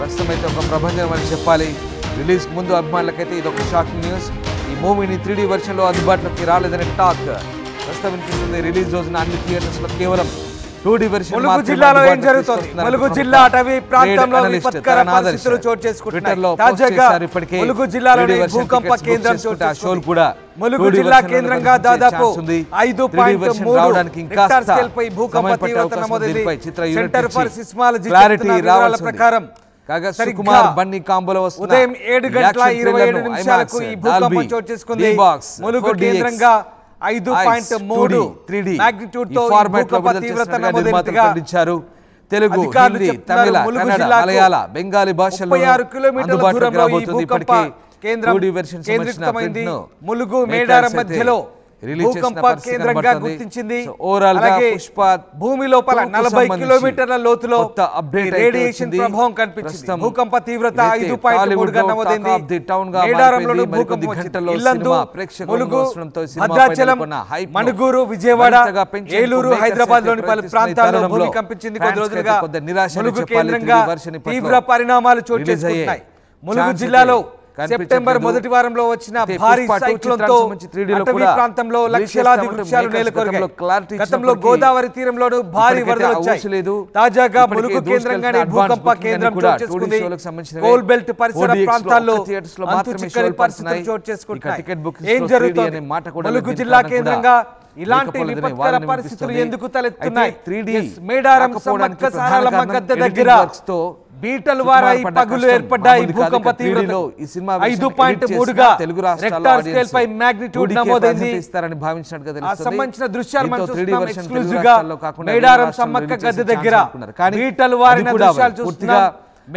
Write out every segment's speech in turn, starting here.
ప్రస్తుతం అయితే ఒక ప్రభంజనం అని చెప్పాలి. రిలీజ్ ముందు అభిమానులకైతే ఇది ఒక షాకింగ్ న్యూస్. ఈ మూవీని 3D వెర్షన్లో అందుబాటులోకి రాలేదనే టాక్ ప్రస్తుతం వినిపిస్తుంది. రిలీజ్ రోజున అన్ని థియేటర్స్లో కేవలం 2D వెర్షన్. ములుగు జిల్లాలో ఏం జరుగుతోంది? ములుగు జిల్లా అటవీ ప్రాంతంలో విపత్కర పరిస్థితులు చోటు చేసుకుంటున్నాయి. తాజాగా ములుగు జిల్లాలోని భూకంప కేంద్రం ములుగు జిల్లా కేంద్రంగా దాదాపు 5.3 రిక్టర్ స్కేల్ పై భూకంప తీవ్రత నమోదైంది. సెంటర్ ఫర్ సిస్మాలజీ వివరాల ప్రకారం ఉదయం 7:27 ఈ భూకంపం చోటు చేసుకుంది. ములుగు కేంద్రంగా 5.3 మాగ్నిట్యూడ్ తో భూకంప తీవ్రత నమోదైనట్టుగా తెలుగు, హిందీ, తమిళ, కన్నడ, మలయాళ, బెంగాలీ భాషల్లో 36 కిలోమీటర్ల దూరంలో ఈ భూకంప కేంద్రం కేంద్రీకృతమైంది. ములుగు మేడారం మధ్యలో భూకంప కేంద్రంగా గుర్తించింది. అలాగే భూమి లోపల 40 కిలోమీటర్ల లోతులో రేడియేషన్ ప్రభావం కనిపించింది. భూకంప తీవ్రత 5.3గా నమోదైంది. మేడారంలోని భూకంపం ఇల్లందు, ములుగు, భద్రాచలం, మణుగూరు, విజయవాడ, ఏలూరు, హైదరాబాద్ లోని పలు ప్రాంతాల్లో భూమి కంపించింది. కొద్ది రోజులుగా ములుగు కేంద్రంగా తీవ్ర పరిణామాలు చోటు చేసుకుంటున్నాయి. ములుగు జిల్లాలో సెప్టెంబర్ మొదటి వారంలో వచ్చిన భారీ సైక్లోన్ తో అటవీ ప్రాంతంలో లక్షలాది వృక్షాలు నేలకొరిగాయి. గతంలో గోదావరి తీరంలోనూ భారీ వరదలు వచ్చాయి. తాజాగా ములుగు కేంద్రంగానే భూకంప కేంద్రం చోటు చేసుకుంది. కోల్ బెల్ట్ పరిసర ప్రాంతాల్లో అంతుచిక్కని పరిస్థితులు చోటు చేసుకుంటున్నాయి. ఏం జరుగుతోంది? ములుగు జిల్లా కేంద్రంగా ఇలాంటి విపత్కర పరిస్థితులు ఎందుకు తలెత్తున్నాయి? మేడారం సమ్మక్క సారలమ్మ గద్దె దగ్గర బీటలు వారాయి, పగులు ఏర్పడ్డాయి. భూకంప తీవ్రత 5.3గా రిక్టర్ స్కేల్ పై మాగ్నిట్యూడ్ నమోదైంది. సంబంధించిన దృశ్యాలు మనం చూస్తున్నాం. ఎక్స్క్లూజివ్ గా మేడారం సమ్మక్క గద్దె దగ్గర బీటలు వారిన దృశ్యాలు చూస్తున్నాం.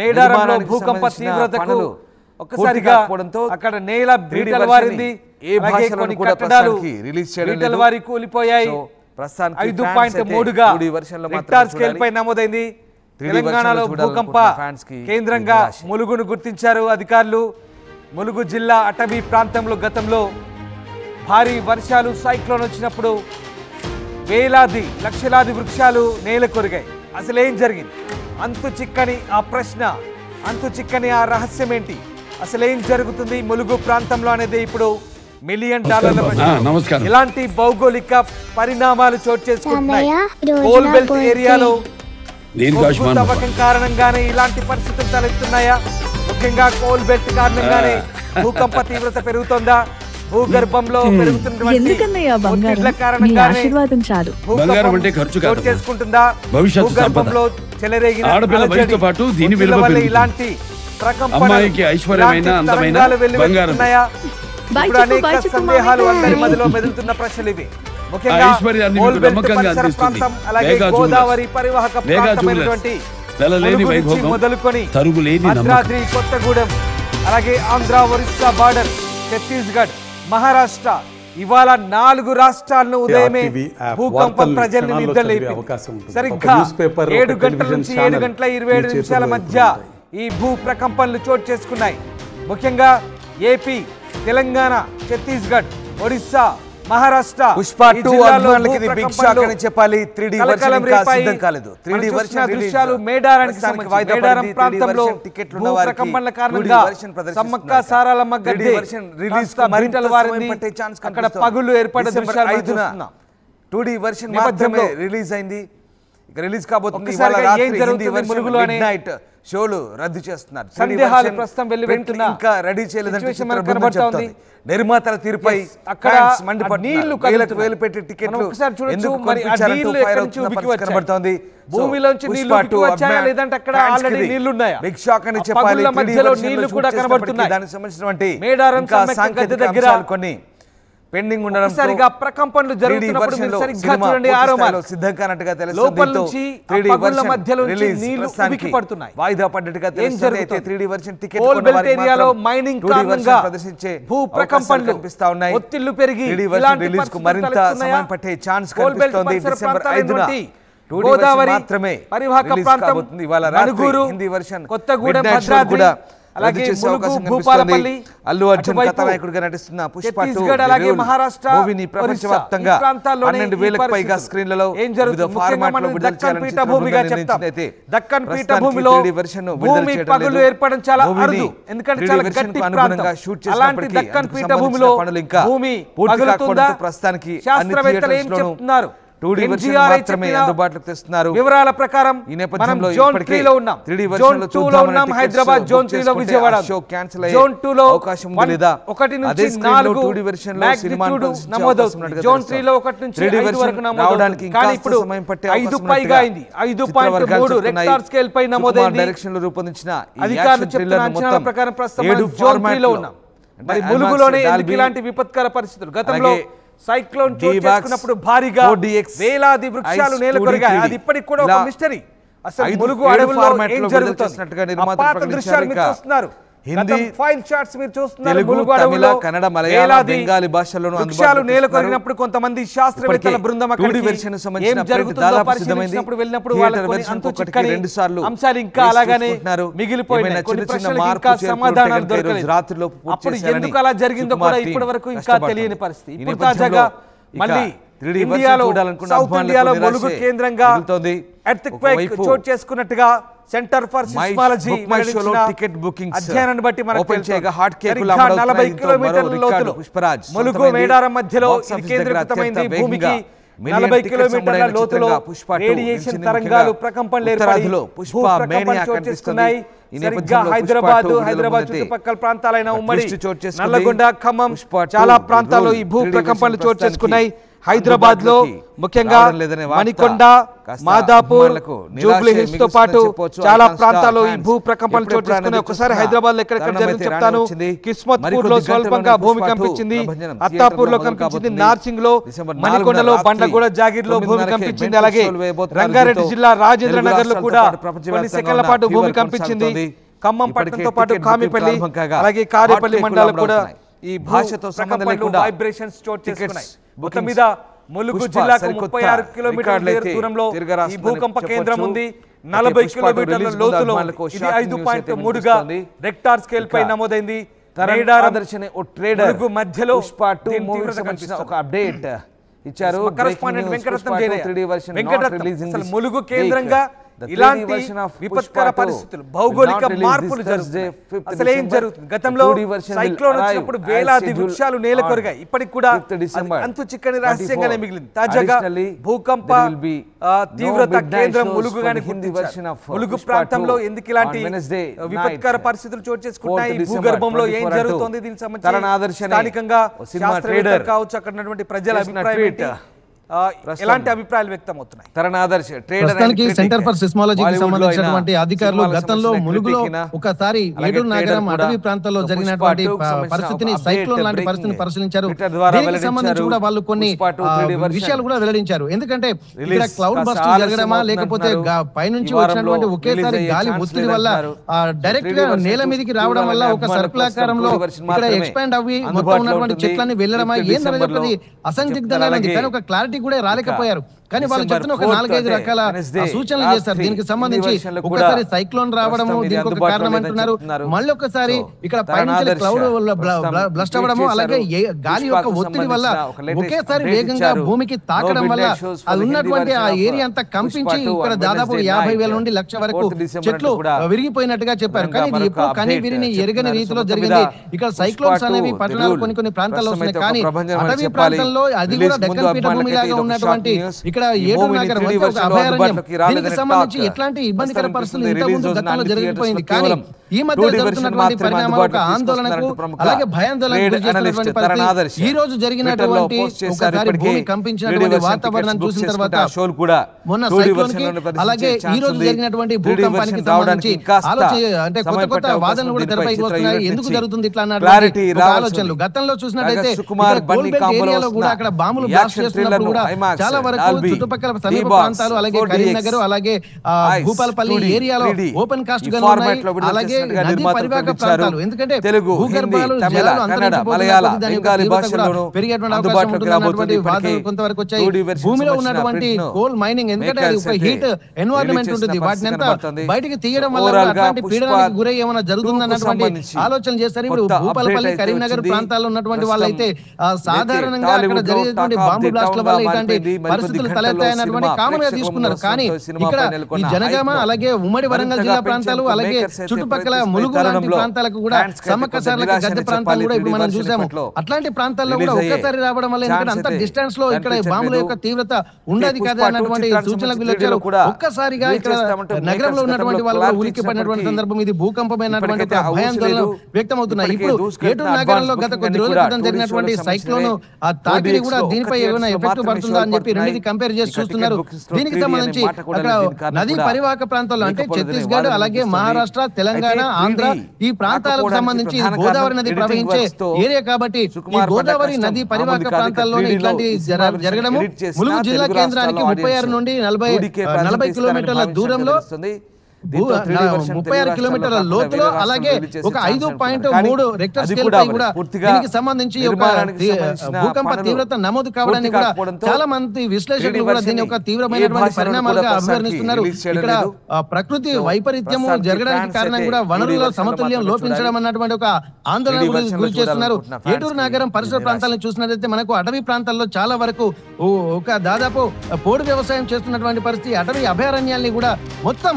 మేడారంలో భూకంప తీవ్రతకు ఒక్కసారిగా అక్కడ నేల బీటలు వారింది. కొన్ని కట్టడాలు బీటలు వారి కూలిపోయాయి. 5.3గా రిక్టర్ స్కేల్ పై నమోదైంది. తెలంగాణలో భూకంప కేంద్రంగా ములుగును గుర్తించారు అధికారులు. ములుగు జిల్లా అటవీ ప్రాంతంలో గతంలో భారీ వర్షాలు సైక్లోన్ వచ్చినప్పుడు వేలాది లక్షలాది వృక్షాలు నేల కొరిగాయి. అసలేం జరిగింది? అంతు చిక్కని ఆ ప్రశ్న, అంతు చిక్కని ఆ రహస్యం ఏంటి? అసలేం జరుగుతుంది ములుగు ప్రాంతంలో అనేది ఇప్పుడు $1 మిలియన్ ప్రశ్న. ఇలాంటి భౌగోళిక పరిణామాలు చోటు చేసుకుంటున్నాయి. కోల్ బెల్ట్ ఏరియాలో తవ్వకం కారణంగానే ఇలాంటి పరిస్థితులు తలెత్తున్నాయా? ముఖ్యంగా కోల్ బెల్ట్ కారణంగానే భూకంప తీవ్రత పెరుగుతుందా? భూగర్భంలో పెరుగుతున్నటువంటి కారణంగానే చేసుకుంటుందా? భూగర్భంలో చెలరేగిన ఇలాంటి వెళ్తున్నాయా? ఇప్పుడు అనేక సందేహాలు అందరి మధ్యలో మెదులుతున్న ప్రశ్నలు ఇవి. గోదావరి పరివాహక ప్రాంతమైనటువంటి మొదలుకొని భద్రాద్రి, కొత్తగూడెం, అలాగే ఆంధ్ర, ఒరిస్సా బార్డర్, ఛత్తీస్గఢ్, మహారాష్ట్ర, ఇవాళ 4 రాష్ట్రాలను ఉదయమే భూకంపం ప్రజల్ని నిద్రలేపింది. సరిగ్గా 7 గంటల నుంచి 7:27 మధ్య ఈ భూ ప్రకంపనలు చోటు చేసుకున్నాయి. ముఖ్యంగా ఏపీ, తెలంగాణ, ఛత్తీస్గఢ్, ఒడిస్సా, మహారాష్ట్ర దృశ్యాలు మేడారం ప్రాంతంలో ప్రకంపనల కారణంగా సమ్మక్క సారలమ్మ గద్దె అక్కడ పగులు ఏర్పడే దృశ్యాలు 2D వెర్షన్ మాత్రమే రిలీజ్ అయింది. రిలీజ్ కాబోతుంది. షోలు రద్దు చేస్తున్నారు. సందేహాలు ప్రస్తుతం ఇంకా రెడీ చేయలేదంటే నిర్మాతల తీరుపై నీళ్లు వేలు పెట్టి టికెట్లు కనబడుతోంది. భూమిలోంచి నీళ్లు వచ్చాయా లేదంటే అక్కడ ఆల్రెడీ నీళ్లు ఉన్నాయా? బిగ్ షాక్ అని చెప్పాలి. మధ్యలో నీళ్లు కూడా కనబడుతున్నాయి. దానికి సంబంధించినటువంటి మేడారం సమ్మక్క దగ్గర కొన్ని పెండింగ్ ఉండడం సరిగా ప్రకంపనలు జరుగుతున్నప్పుడు సరిగ్గా చూడండి. ఆరోపణలు సిద్ధం కానట్టుగా తెలుస్తుంది. లోపల నుంచి పగుళ్ల మధ్యలో నుంచి నీళ్లు ఉబికి పడుతున్నాయి. వాయిదా పడ్డట్టుగా తెలుస్తుంది. 3D version ticket coal belt ఏరియాలో మైనింగ్ కారణంగా ప్రదర్శించే భూ ప్రకంపనలు కనిపిస్తా ఉన్నాయి. ఒత్తిళ్లు పెరిగి రిలీజ్ కు మరింత సమయం పట్టే ఛాన్స్ కనిపిస్తోంది. డిసెంబర్ 5న గోదావరి పరివాహక ప్రాంతం, మణుగూరు, కొత్తగూడెం, భద్రాద్రి, అలాగే చేసే ములుగు, అవకాశం భూపాలపల్లి, కనిపిస్తోంది. అల్లు అర్జున్ అటువైపు కథానాయకుడిగా నటిస్తున్న పుష్ప 2 ఛత్తీస్గఢ్, అలాగే మహారాష్ట్ర, మూవీని ప్రపంచవ్యాప్తంగా ఈ ప్రాంతాల్లోనే 12,000కు పైగా స్క్రీన్లలో ఏం జరుగుతుంది? వివిధ ఫార్మాట్లో మనం విడుదల దక్కన్ చేయాలని పీఠభూమిగా చిత్రబృందం చెప్తాం. నిర్ణయించిందైతే దక్కన్ ప్రస్తుతానికి పీఠభూమిలో 3D వెర్షన్ విడుదల భూమి చేయడం పగులు లేదు. ఏర్పడడం చాలా మూవీని అరుదు, ఎందుకంటే 3D చాలా వెర్షన్కు గట్టి అనుగుణంగా ప్రాంతం. షూట్ అలాంటి చేసినప్పటికీ దక్కన్ అందుకు పీఠభూమిలో సంబంధించిన పనులు ఇంకా భూమి పూర్తి పగులుతుందా? కాకపోవడంతో ప్రస్తుతానికి అన్ని శాస్త్రవేత్తలు ఏం థియేటర్స్లోనూ చెప్తున్నారు? 2D వెర్షన్ NGRI మాత్రమే చెప్పిన అందుబాటులోకి తెస్తున్నారు. వివరాల ప్రకారం ఈ నేపథ్యంలో మనం జోన్ ఇప్పటికే 3 లో ఉన్నాం. 3D జోన్ వెర్షన్లో 2 లో చూద్దామని ఉన్నాం. టికెట్స్ హైదరాబాద్ జోన్ బుక్ 3 లో చేసుకుంటే విజయవాడ ఆ షో క్యాన్సిల్ అయ్యే జోన్ 2 లో అవకాశం ఉంది లేదా? 1 నుంచి అదే స్క్రీన్లో 4 2D వెర్షన్లో సినిమాను ప్రదర్శించే నమోదవుతుంది. అవకాశం ఉన్నట్టుగా జోన్ తెలుస్తోంది. 3 లో 1 నుంచి 3D 5 వెర్షన్ వరకు రావడానికి నమోదవుతుంది. ఇంకా కానీ ఇప్పుడు సమయం పట్టే 5 అవకాశం పైగా అయింది. 5.3 రెక్టార్ స్కేల్ పై నమోదైంది. డైరెక్షన్ లో రూపొందించిన ఈ అధికారులు యాక్షన్ చెప్తున్న థ్రిల్లర్ అంచనాల మొత్తం ప్రకారం ప్రస్తుతం 7 మనం జోన్ 3 లో ఉన్నాం. మరి ములుగులోనే ఎందుకు ఇలాంటి విపత్కర పరిస్థితులు? గతంలో సైక్లోన్ చోటు చేసుకున్నప్పుడు భారీగా 4DX, వేలాది వృక్షాలు నేలకొరిగాయి. అది ఇప్పటికి కూడా ఒక మిస్టరీ. అసలు ములుగు అడవుల్లో ఏం జరుగుతుంది? పాత దృశ్యాలు మీరు చూస్తున్నారు. హిందీ, ఫైల్ చార్ట్స్ మీరు చూస్తున్నారు. తెలుగు, ములుగు తమిళ, అడవుల్లో కన్నడ, మలయాళం, వేలాది బెంగాలీ భాషల్లోనూ వృక్షాలు అందుబాటులో నేలకొరిగినప్పుడు కొంతమంది శాస్త్రవేత్తల బృందం అక్కడికి 2D వెర్షన్ సంబంధించిన ఏం ప్రింట్ జరుగుతుందో దాదాపు పరిశీలించినప్పుడు వెళ్ళినప్పుడు థియేటర్ వాళ్ళకి కొన్ని వెర్షన్ అంతు ఒకటికి చిక్కని 2 సార్లు అంశాలు ఇంకా వేసి అలాగానే చూసుకుంటున్నారు. మిగిలిపోయినాయి. ఏమైనా కొన్ని చిన్న చిన్న ప్రశ్నలకు మార్పు ఇంకా చేర్పులు సమాధానాలు ఉంటే కనుక దొరకలేదు. ఈరోజు రాత్రిలోపు పూర్తి అప్పుడు చేశారని ఎందుకు అలా జరిగిందో సుకుమార్ కూడా టీం ఇప్పటి వరకు ఇంకా కష్టపడుతోంది. తెలియని పరిస్థితి. ఈ ఇప్పుడు నేపథ్యంలో తాజాగా ఇక మళ్ళీ 3D వెర్షన్ ఇండియాలో చూడాలనుకున్న సౌత్ అభిమానులకు ఇండియాలో నిరాశే ములుగు కేంద్రంగా మిగులుతోంది. ఎర్త్క్వేక్ ఒకవైపు చోటు చేసుకున్నట్టుగా centre for seismology book my షోలో టికెట్ బుకింగ్స్ అధ్యయనాన్ని బట్టి మనకు ఓపెన్ చేయగా హాట్ కేకులు సరిగ్గా అమ్మడవుతున్నాయి. 40 దీంతో కిలోమీటర్ల మరో లోతులో రికార్డు పుష్పరాజ్ ములుగు సొంతమైంది. మేడారం మధ్యలో బాక్స్ ఇది ఆఫీస్ దగ్గర కేంద్రీకృతమైంది. అత్యంత భూమికి వేగంగా 40 టికెట్స్ కిలోమీటర్ల అమ్ముడైన లోతులో చిత్రంగా పుష్ప 2 రేడియేషన్ నిలిచింది. తరంగాలు ముఖ్యంగా ప్రకంపనలు ఏర్పడి ఉత్తరాదిలో పుష్ప భూప్రకంపనలు మేనియా చోటు కనిపిస్తుంది. చేసుకున్నాయి. ఈ సరిగ్గా నేపథ్యంలో హైదరాబాద్ పుష్ప 2 హైదరాబాద్ విడుదల చుట్టుపక్కల ప్రాంతాలైన ఉమ్మడి ట్విస్ట్ చోటు చేసుకుంది. నల్లగొండ, ఖమ్మం పుష్ప 2 చాలా ప్రాంతాల్లో ఈ భూ 3D ప్రకంపనలు చోటు ప్రస్తుతానికి చేసుకున్నాయి. హైదరాబాద్ లో ముఖ్యంగా రావడం లేదనే వార్త మణికొండ, కాస్త మాదాపూర్, అభిమానులకు జూబ్లీ హిల్స్ తో పాటు చెప్పొచ్చు. చాలా ఐకాన్ ప్రాంతాల్లో ఈ స్టార్ భూ ఫ్యాన్స్ ప్రకంపనలు చోటు ఎప్పుడెప్పుడు చేసుకున్నాయి. ఒకసారి అనేది హైదరాబాద్ లో ఎక్కడెక్కడ తరుణమైతే జరిగింది చెప్తాను. వచ్చింది. కిస్మత్పూర్ లో మరికొద్ది స్వల్పంగా గంటల్లోనే భూమి పుష్ప 2 కంపించింది. ప్రభంజనం అత్తాపూర్ లో థియేటర్లో కంపించింది. మొదలు నార్సింగ్ లో, డిసెంబర్ మణికొండలో, 4న బండ్లగూడ, జాగిర్ లో భూమి 9:30కే కంపించింది. బెంచ్ అలాగే షోలు వేయబోతున్నారు. రంగారెడ్డి దీంతో జిల్లా రాజేంద్ర తెలుగు నగర్ లో రాష్ట్రాలతో కూడా పాటు ప్రపంచవ్యాప్తంగా కొన్ని సెకండ్ల ఉన్న పాటు భూమి ఫీవర్ కంపించింది. కొనసాగుతోంది. ఖమ్మం ఇప్పటికే పట్టణంతో పాటు టికెట్ కామిపల్లి, బుకింగ్ ప్రారంభం కాగా అలాగే కారేపల్లి హాట్ మండలాలు కేకులు కూడా అమలవుతున్నాయి. ఈ భాషతో సంబంధం లేకుండా వైబ్రేషన్స్ చోటు చేసుకున్నాయి. మొత్తం బుకింగ్స్ మీద ములుగు పుష్ప జిల్లాకు సరికొత్త 36 కిలోమీటర్ల రికార్డులైతే దూరంలో ఈ తిరగరాస్తుందని భూకంప కేంద్రం చెప్పొచ్చు. ఉంది. అయితే 40 పుష్ప కిలోమీటర్ల రిలీజ్ ముందు లోతులో అభిమానులకు ఇది షాకింగ్ న్యూస్ అయితే 5.3గా వినిపిస్తోంది. రెక్టార్ స్కేల్ పై ఇక నమోదైంది. తరణ్ మేడారం ఆదర్శనే ఓ ట్రేడర్ ములుగు మధ్యలో పుష్ప 2 దీని మూవీకి తీవ్రత సంబంధించిన కనిపిస్తోంది. ఒక అప్డేట్ ఇచ్చారు. Correspondent Venkataratnam Jainayya. 3D version not Venkataratnam, released in అసలు this ములుగు week. కేంద్రంగా The 3D ఇలాంటి version of విపత్కర Pushpa 2 పరిస్థితులు, భౌగోళిక will not release మార్పులు this Thursday, జరుగుతున్నాయి. 5th అసలు ఏం December. జరుగుతుంది? గతంలో 2D version will cyclone arrive వచ్చినప్పుడు as వేలాది scheduled వృక్షాలు on నేలకొరిగాయి. ఇప్పటికి కూడా 5th December అది అంతు చిక్కని రహస్యంగానే 24. మిగిలింది. తాజాగా Additionally, భూకంప there will be తీవ్రత no midnight కేంద్రం shows ములుగు for గాని the Hindi version of Mulugu Pushpa ప్రాంతంలో 2 ఎందుకు ఇలాంటి on Wednesday విపత్కర night, పరిస్థితులు చోటు చేసుకుంటున్నాయి? 4th December భూగర్భంలో ఏం 24 జరుగుతోంది? దీనికి తరణ్ సంబంధించి ఆదర్శనే స్థానికంగా ఓ సినిమా శాస్త్రవేత్తలు ట్రేడర్ కావచ్చు, అక్కడ ఉన్నటువంటి ప్రజల చేసిన అభిప్రాయం ట్వీట్ ఏంటి? ఎలాంటి అభిప్రాయాలు వ్యక్తం అవుతున్నాయి? తరణ్ ఆదర్శ్ ప్రస్తుతానికి సెంటర్ ఫర్ సిస్మాలజీకి సంబంధించినటువంటి అధికారులు గతంలో ములుగులో ఒకసారి ఏడూరు నగరం అటవీ ప్రాంతంలో జరిగినటువంటి పరిస్థితిని, సైక్లోన్ లాంటి పరిస్థితిని పరిశీలించారు. దీనికి సంబంధించి కూడా వాళ్ళు కొన్ని విషయాలు కూడా వెల్లడించారు. ఎందుకంటే ఇక్కడ క్లౌడ్ బస్టింగ్ జరగడమా, లేకపోతే పైనుంచి వచ్చినటువంటి ఒకేసారి గాలి ఒత్తిడి వల్ల డైరెక్ట్ గా నేల మీదకి రావడం వల్ల ఒక సర్కులాకారంలో ఇక్కడ ఎక్స్పాండ్ అవ్వి మొత్తం ఉన్నటువంటి చెట్లన్నీ వెళ్ళడమా, ఏందని చెప్పేది అసందిగ్ధంగా ఉంది. కానీ ఒక క్లారిటీ కూడా రాలేకపోయారు. కానీ వాళ్ళు చెప్తున్న ఒక 4-5 రకాల సూచనలు చేస్తారు. దీనికి సంబంధించి ఒకసారి సైక్లోన్ రావడము దీనికి ఒక కారణం అంటున్నారు. మళ్ళీ ఒకసారి ఇక్కడ పైనుంచి క్లౌడ్ బ్లస్ట్ అవ్వడము, అలాగే గాలి యొక్క ఒత్తిడి వల్ల ఒకేసారి వేగంగా భూమికి తాకడం వల్ల అది ఉన్నటువంటి ఆ ఏరియా అంతా కంపించి ఇక్కడ దాదాపు 50,000 నుండి 1,00,000 వరకు చెట్లు విరిగిపోయినట్టుగా చెప్పారు. కానీ ఇది ఎప్పుడు కని విరిని ఎరగని రీతిలో జరిగింది. ఇక్కడ సైక్లోన్స్ అనేవి పట్టణాలు కొన్ని ప్రాంతాల్లో వస్తున్నాయి. కానీ అటవీ ప్రాంతంలో అది కూడా దక్కన్ పీఠభూమి లాగా ఉన్నటువంటి ఇక్కడ ఏడూరు నగరం ఒక అభయారణ్యం. దీనికి సంబంధించి ఎట్లాంటి ఇబ్బందికర పరిస్థితులు ఇంతకుముందు గతంలో జరిగిపోయింది. కానీ ఈ మధ్య జరుగుతున్నటువంటి పరిణామాలు ఒక ఆందోళనకు, అలాగే భయాందోళనకు గురి చేస్తున్నటువంటి పరిస్థితి. ఈ రోజు జరిగినటువంటి ఒకసారి భూమి కంపించినటువంటి వాతావరణం చూసిన తర్వాత మొన్న సైక్లోన్ కి, అలాగే ఈ రోజు జరిగినటువంటి భూకంపానికి సంబంధించి అంటే కొత్త వాదనలు కూడా తెరపైకి వస్తున్నాయి. ఎందుకు జరుగుతుంది ఇట్లా అన్నటువంటి ఆలోచనలు. గతంలో చూసినట్టయితే ఏరియాలో కూడా అక్కడ బాంబులు బ్లాస్ట్ చేస్తున్నప్పుడు కూడా చాలా వరకు చుట్టుపక్కల సమీప ప్రాంతాలు, అలాగే కరీంనగర్, అలాగే భూపాలపల్లి ఏరియాలో ఓపెన్ కాస్ట్ గన్లు ఉన్నాయి. అలాగే నదీ పరివాహక ప్రాంతాలు, ఎందుకంటే తెలుగు, భూగర్భాలు హిందీ, తమిళ, జలాలు కన్నడ, అంతరించిపోతున్న మలయాళ, కొద్దీ దాని యొక్క బెంగాలీ తీవ్రత భాషల్లోనూ కూడా పెరిగేటువంటి అవకాశం అందుబాటులోకి ఉంటుందన్నటువంటి రాబోతుంది. వాదనలు కొంతవరకు వచ్చాయి. 2D version భూమిలో సంబంధించిన ఉన్నటువంటి print ను కోల్ మైనింగ్, ఎందుకంటే అది ఒక makers హీట్ అయితే ఎన్వైరన్మెంట్ release ఉంటుంది, చేసిన వాటిని అంతా కనబడుతుంది. బయటికి తీయడం వల్ల Overall గా అట్లాంటి పుష్ప పీడనానికి గురై ఏమైనా 2 జరుగుతుందన్నటువంటి సంబంధించి ఆలోచన చేస్తారు. ఇప్పుడు కొత్త భూపాలపల్లి, update అయితే కరీంనగర్ వచ్చింది. ప్రాంతాల్లో ఉన్నటువంటి ప్రస్తుతం వాళ్ళైతే సాధారణంగా అక్కడ టాలీవుడ్ లో జరిగేటువంటి టాక్ ఆఫ్ బాంబు ది బ్లాస్ట్ల టౌన్ వల్ల గా ఇలాంటి మారిపోయింది. మరికొద్ది పరిస్థితులు గంటల్లో తలెత్తాయన్నటువంటి సినిమా కామన్ గా ప్రేక్షకుల తీసుకున్నారు. కానీ సినిమా ఇక్కడ పై నెలకొన్న ఈ జనగామ, hype ను అలాగే ఉమ్మడి వరంగల్ జిల్లా ప్రాంతాలు, అలాగే చుట్టుపక్కల ములుగు లాంటి ప్రాంతాలకు కూడా సమ్మక్కసార్ల గద్దె ప్రాంతాలు కూడా ఇప్పుడు మనం చూసాము. అట్లాంటి ప్రాంతాల్లో కూడా ఒక్కసారి రావడం వల్ల ఎందుకంటే అంత డిస్టెన్స్ లో ఇక్కడ బాంబుల యొక్క తీవ్రత ఉండదు కదా అన్నటువంటి సూచనలకు వీళ్ళొచ్చారు. ఒక్కసారిగా ఇక్కడ నగరంలో ఉన్నటువంటి వాళ్ళు కూడా ఉలిక్కి పడినటువంటి సందర్భం ఇది. భూకంపమైనటువంటి భయాందోళన వ్యక్తమవుతున్నాయి. ఇప్పుడు ఏటూరు నగరంలో గత కొద్ది రోజుల క్రితం జరిగినటువంటి సైక్లోన్ ఆ తాకిడి కూడా దీనిపై ఏమైనా ఎఫెక్ట్ పడుతుందా అని చెప్పి రెండింటిని కంపేర్ చేసి చూస్తున్నారు. దీనికి సంబంధించి అక్కడ నదీ పరివాహక ప్రాంతాల్లో అంటే ఛత్తీస్గఢ్, అలాగే మహారాష్ట్ర, తెలంగాణ, ఆంధ్ర ఈ ప్రాంతాలకు సంబంధించి గోదావరి నది ప్రవహించే ఏరియా కాబట్టి ఈ గోదావరి నది పరివాహక ప్రాంతాల్లోనే ఇట్లాంటి జరగడము ములుగు జిల్లా కేంద్రానికి 36 నుండి 40 కిలోమీటర్ల దూరంలో 36 కిలోమీటర్ల లోతులో, అలాగే ఒక 5.3 రెక్టర్ స్కేల్ పై కూడా దీనికి సంబంధించి భూకంప తీవ్రత నమోదు కావడానికి కూడా చాలా మంది విశ్లేషకులు కూడా దీని యొక్క తీవ్రమైనటువంటి పరిణామాలుగా అభివర్ణిస్తున్నారు. ఇక్కడ ప్రకృతి వైపరీత్యము జరగడానికి కారణం కూడా వనరుల సమతుల్యం లోపించడం అన్నటువంటి ఒక ఆందోళన గురి చేస్తున్నారు. ఏటూరు నగరం పరిసర ప్రాంతాలను చూసినట్లయితే మనకు అటవీ ప్రాంతాల్లో చాలా వరకు ఒక దాదాపు పోడు వ్యవసాయం చేస్తున్నటువంటి పరిస్థితి. అటవీ అభయారణ్యాల్ని కూడా మొత్తం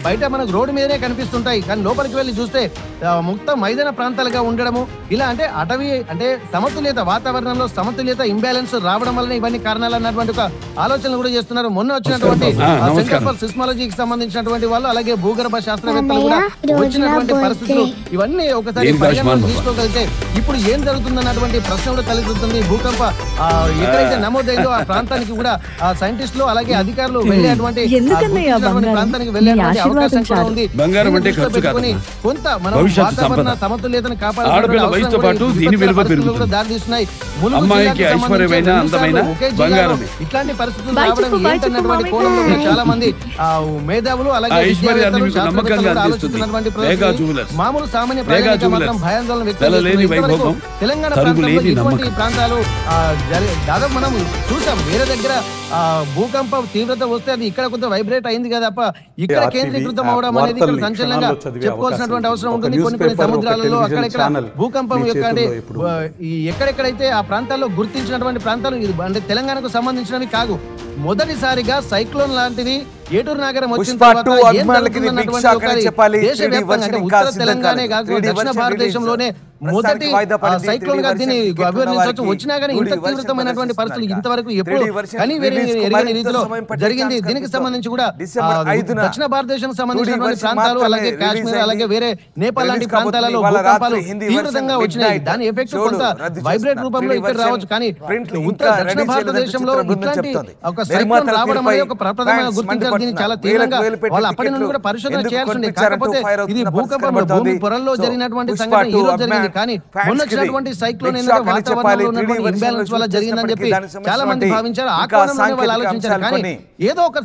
బయట మనకు రోడ్డు మీదనే కనిపిస్తుంటాయి, కానీ లోపలికి వెళ్ళి చూస్తే మొత్తం మైదాన ప్రాంతాలుగా ఉండడము ఇలా అంటే అటవీ అంటే సమతుల్యత, వాతావరణంలో సమతుల్యత ఇంబ్యాలెన్స్ రావడం వల్ల ఇవన్నీ కారణాలు అన్నటువంటి ఒక ఆలోచనలు కూడా చేస్తున్నారు. మొన్న వచ్చినటువంటి సెంటర్ ఫర్ సిస్మాలజీకి సంబంధించినటువంటి వాళ్ళు, అలాగే భూగర్భ శాస్త్రవేత్తలు కూడా వచ్చినటువంటి పరిస్థితులు ఇవన్నీ ఒకసారి పరిగణన తీసుకోగలిగితే ఇప్పుడు ఏం జరుగుతుందన్నటువంటి ప్రశ్న కూడా తలెత్తుతుంది. భూకంప ఎక్కడైతే నమోదైందో ఆ ప్రాంతానికి కూడా సైంటిస్టులు అలాగే అధికారులు వెళ్ళేటువంటి ప్రాంతానికి వెళ్ళే అవకాశం కూడా ఉంది. కొంత మనం వాతావరణ సమతుల్యతను దారితీస్తున్నాయి. ఇట్లాంటి పరిస్థితులు రావడం ఏంటన్నటువంటి కోణంలో చాలా మంది మేధావులు అలాగే ఆలోచిస్తున్నటువంటి మామూలు సామాన్య ప్రజలకు మాత్రం భయాందోళన వ్యక్తం. తెలంగాణ ప్రాంతంలో ఇటువంటి ప్రాంతాలు దాదాపు మనం చూసాం. వేరే దగ్గర భూకంప తీవ్రత వస్తే అది ఇక్కడ కొంత వైబ్రేట్ అయింది కదా, ఇక్కడ కేంద్రీకృతం అవడం అనేది ఇక్కడ సంచలనంగా చెప్పుకోవాల్సినటువంటి అవసరం ఉంటుంది. కొన్ని సముద్రాలలో అక్కడెక్కడ భూకంపం యొక్క ఎక్కడెక్కడైతే ఆ ప్రాంతాల్లో గుర్తించినటువంటి ప్రాంతాలు అంటే తెలంగాణకు సంబంధించినవి కాదు. మొదటిసారిగా సైక్లోన్ లాంటిది ఏటూరు నగరం వచ్చిన తర్వాత ఉత్తర తెలంగాణ కాదు దక్షిణ భారతదేశంలోనే మొదటి సైక్లోన్ గా దీన్ని అభివర్ణించవచ్చు. వచ్చినా కానీ ఇంత తీవ్రతమైనటువంటి పరిస్థితులు ఇంతవరకు ఎప్పుడు కానీ ఎరగని రీతిలో జరిగింది. దీనికి సంబంధించి కూడా దక్షిణ భారతదేశం సంబంధించినటువంటి ప్రాంతాలు అలాగే కాశ్మీర్ అలాగే వేరే నేపాల్ లాంటి ప్రాంతాలలో భూకంపాలు తీవ్రంగా వచ్చినాయి. దాని ఎఫెక్ట్ కొంత వైబ్రేట్ రూపంలో ఇక్కడ రావచ్చు, కానీ ఉత్తర దక్షిణ భారతదేశంలో ఇట్లాంటి ఒక సైక్లోన్ రావడం అనేది ఒక ప్రప్రథమంగా గుర్తించారు. దీన్ని చాలా తీవ్రంగా వాళ్ళు అప్పటి నుండి కూడా పరిశోధన చేయాల్సి ఉంది. కాకపోతే ఇది భూకంపం భూమి పొరల్లో జరిగినటువంటి సంఘటన ఈ రోజు జరిగింది, కానీ మొన్న వచ్చినటువంటి సైక్లోన్ ఏంటంటే వాతావరణంలో ఉన్నటువంటి ఇంబ్యాలెన్స్ వల్ల జరిగిందని చెప్పి చాలా మంది భావించారు. ఆ కోణంలోనే వాళ్ళు ఆలోచించారు. కానీ ఏదో ఒక